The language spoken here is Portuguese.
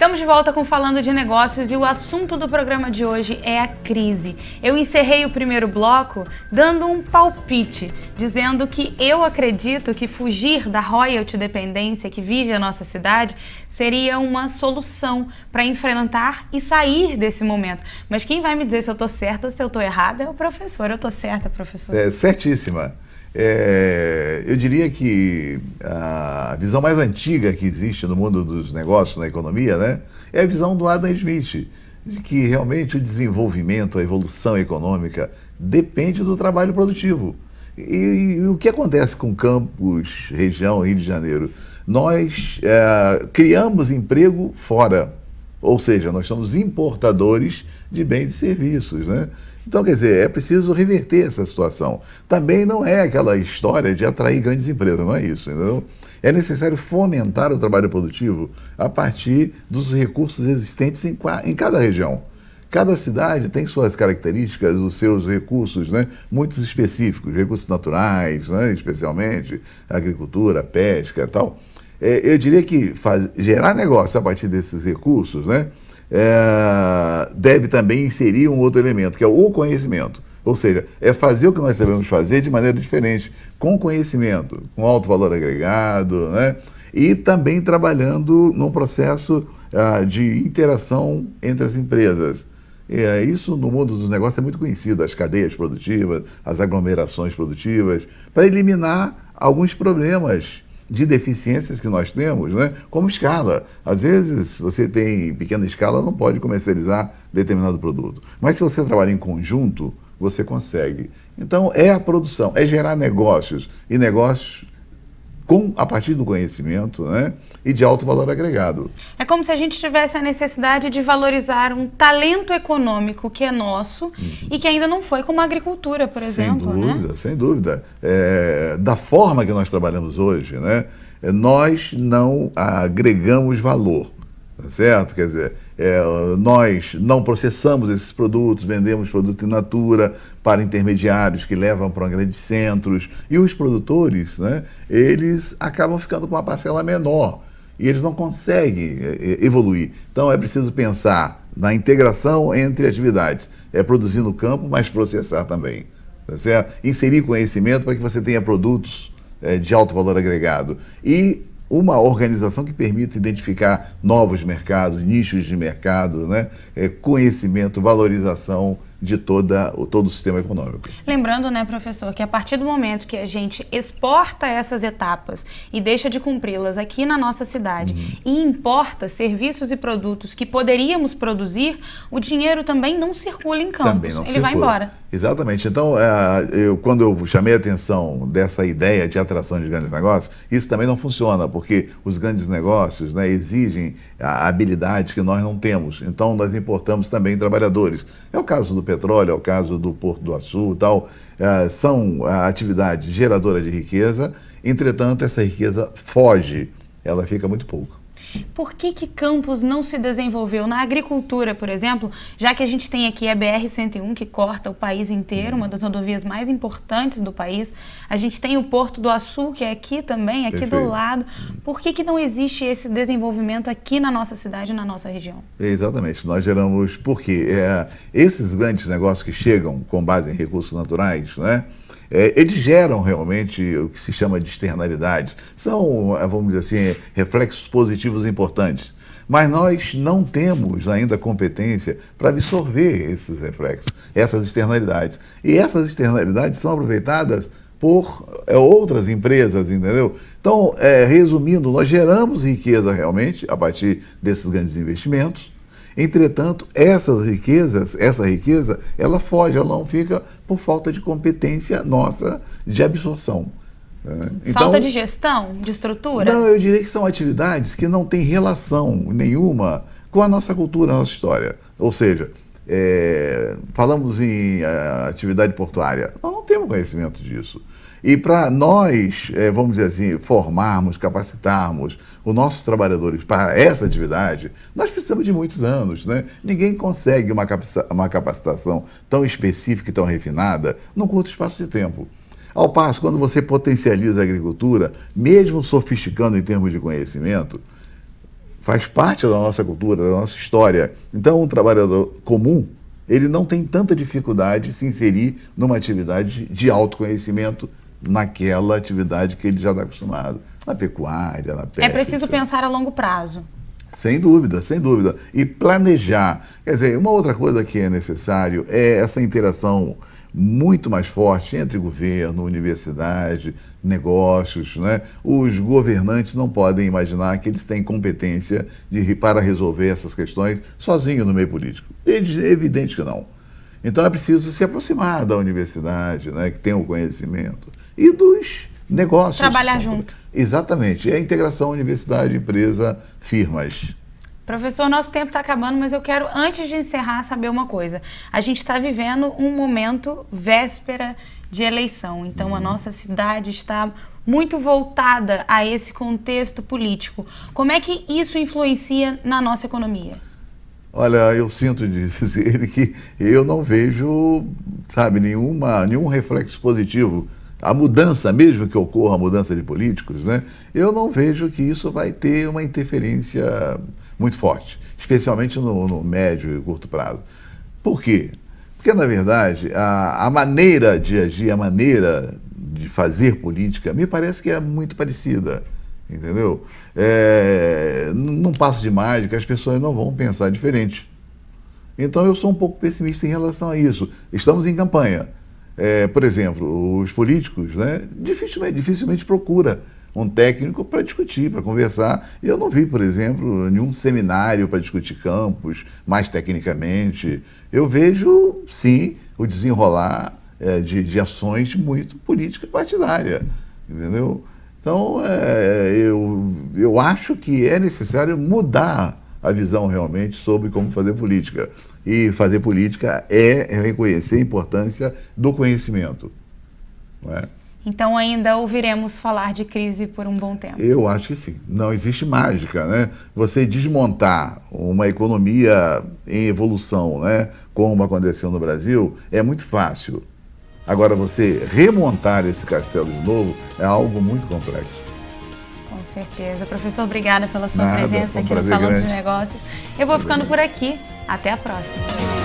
Estamos de volta com Falando de Negócios e o assunto do programa de hoje é a crise. Eu encerrei o primeiro bloco dando um palpite, dizendo que eu acredito que fugir da royalty dependência que vive a nossa cidade seria uma solução para enfrentar e sair desse momento. Mas quem vai me dizer se eu estou certa ou se eu estou errada é o professor. Eu estou certa, professor? Certíssima. Eu diria que a visão mais antiga que existe no mundo dos negócios, na economia, né, é a visão do Adam Smith, de que realmente o desenvolvimento, a evolução econômica depende do trabalho produtivo. E o que acontece com Campos, região, Rio de Janeiro? Nós criamos emprego fora, ou seja, nós somos importadores de bens e serviços, né? Então, quer dizer, é preciso reverter essa situação. Também não é aquela história de atrair grandes empresas, não é isso, entendeu? É necessário fomentar o trabalho produtivo a partir dos recursos existentes em cada região. Cada cidade tem suas características, os seus recursos, né, muito específicos, recursos naturais, né, especialmente agricultura, pesca e tal. Eu diria que gerar negócio a partir desses recursos, né, deve também inserir um outro elemento, que é o conhecimento. Ou seja, é fazer o que nós sabemos fazer de maneira diferente, com conhecimento, com alto valor agregado, né? E também trabalhando num processo de interação entre as empresas. Isso no mundo dos negócios é muito conhecido, as cadeias produtivas, as aglomerações produtivas, para eliminar alguns problemas de deficiências que nós temos, né? Como escala. Às vezes, você tem pequena escala, não pode comercializar determinado produto. Mas se você trabalha em conjunto, você consegue. Então, é a produção, é gerar negócios, e negócios a partir do conhecimento, né? E de alto valor agregado. É como se a gente tivesse a necessidade de valorizar um talento econômico que é nosso e que ainda não foi, como a agricultura, por exemplo. Sem dúvida, né? Sem dúvida. Da forma que nós trabalhamos hoje, né, nós não agregamos valor, tá certo? Quer dizer, nós não processamos esses produtos, vendemos produto in natura para intermediários que levam para grandes centros, e os produtores, né, eles acabam ficando com uma parcela menor e eles não conseguem evoluir. Então é preciso pensar na integração entre atividades, produzir no campo, mas processar também, tá certo? Inserir conhecimento para que você tenha produtos de alto valor agregado e uma organização que permita identificar novos mercados, nichos de mercado, né? Conhecimento, valorização de todo o sistema econômico. Lembrando, né, professor, que a partir do momento que a gente exporta essas etapas e deixa de cumpri-las aqui na nossa cidade e importa serviços e produtos que poderíamos produzir, o dinheiro também não circula em Campos, ele vai embora. Exatamente. Então, quando eu chamei a atenção dessa ideia de atração de grandes negócios, isso também não funciona, porque os grandes negócios, né, exigem habilidades que nós não temos. Então, nós importamos também trabalhadores. É o caso do petróleo, é o caso do Porto do Açu e tal. São atividades geradoras de riqueza, entretanto, essa riqueza foge, ela fica muito pouco. Por que Campos não se desenvolveu na agricultura, por exemplo, já que a gente tem aqui a BR-101 que corta o país inteiro, uma das rodovias mais importantes do país, a gente tem o Porto do Açu, que é aqui também, aqui do lado. Por que não existe esse desenvolvimento aqui na nossa cidade, na nossa região? Exatamente, nós geramos, porque esses grandes negócios que chegam com base em recursos naturais, né? Eles geram realmente o que se chama de externalidades. São, vamos dizer assim, reflexos positivos importantes. Mas nós não temos ainda competência para absorver esses reflexos, essas externalidades. E essas externalidades são aproveitadas por outras empresas, entendeu? Então, resumindo, nós geramos riqueza realmente a partir desses grandes investimentos. Entretanto, essa riqueza, ela foge, ela não fica por falta de competência nossa de absorção. Falta de gestão, de estrutura? Não, eu diria que são atividades que não têm relação nenhuma com a nossa cultura, a nossa história. Ou seja, falamos em atividade portuária, nós não temos conhecimento disso. E para nós, vamos dizer assim, formarmos, capacitarmos os nossos trabalhadores para essa atividade, nós precisamos de muitos anos, né? Ninguém consegue uma capacitação tão específica e tão refinada num curto espaço de tempo. Ao passo, quando você potencializa a agricultura, mesmo sofisticando em termos de conhecimento, faz parte da nossa cultura, da nossa história. Então, um trabalhador comum, ele não tem tanta dificuldade de se inserir numa atividade de autoconhecimento, naquela atividade que ele já está acostumado, na pecuária, na pesca. É preciso pensar a longo prazo. Sem dúvida, sem dúvida. E planejar. Quer dizer, uma outra coisa que é necessário é essa interação muito mais forte entre governo, universidade, negócios, né? Os governantes não podem imaginar que eles têm competência para resolver essas questões sozinhos no meio político. É evidente que não. Então é preciso se aproximar da universidade, né, que tem o conhecimento, e dos negócios. Trabalhar junto. Exatamente. É a integração universidade, empresa, firmas. Professor, nosso tempo está acabando, mas eu quero, antes de encerrar, saber uma coisa. A gente está vivendo um momento véspera de eleição, então a nossa cidade está muito voltada a esse contexto político. Como é que isso influencia na nossa economia? Olha, eu sinto dizer que eu não vejo, sabe, nenhum reflexo positivo. A mudança, mesmo que ocorra a mudança de políticos, né, eu não vejo que isso vai ter uma interferência muito forte, especialmente no médio e curto prazo. Por quê? Porque, na verdade, a maneira de agir, a maneira de fazer política, me parece que é muito parecida, entendeu? Num passo de mágica, as pessoas não vão pensar diferente. Então, eu sou um pouco pessimista em relação a isso. Estamos em campanha. Por exemplo, os políticos, né, dificilmente procura um técnico para discutir, para conversar. Eu não vi, por exemplo, nenhum seminário para discutir campos mais tecnicamente. Eu vejo, sim, o desenrolar de ações muito política partidária, entendeu? Então, eu acho que é necessário mudar a visão realmente sobre como fazer política. E fazer política é reconhecer a importância do conhecimento, não é? Então ainda ouviremos falar de crise por um bom tempo. Eu acho que sim. Não existe mágica, né? Você desmontar uma economia em evolução, né, como aconteceu no Brasil, é muito fácil. Agora, você remontar esse castelo de novo é algo muito complexo. Com certeza. Professor, obrigada pela sua Nada, presença aqui no Falando de Negócios. Eu vou ficando por aqui. Até a próxima.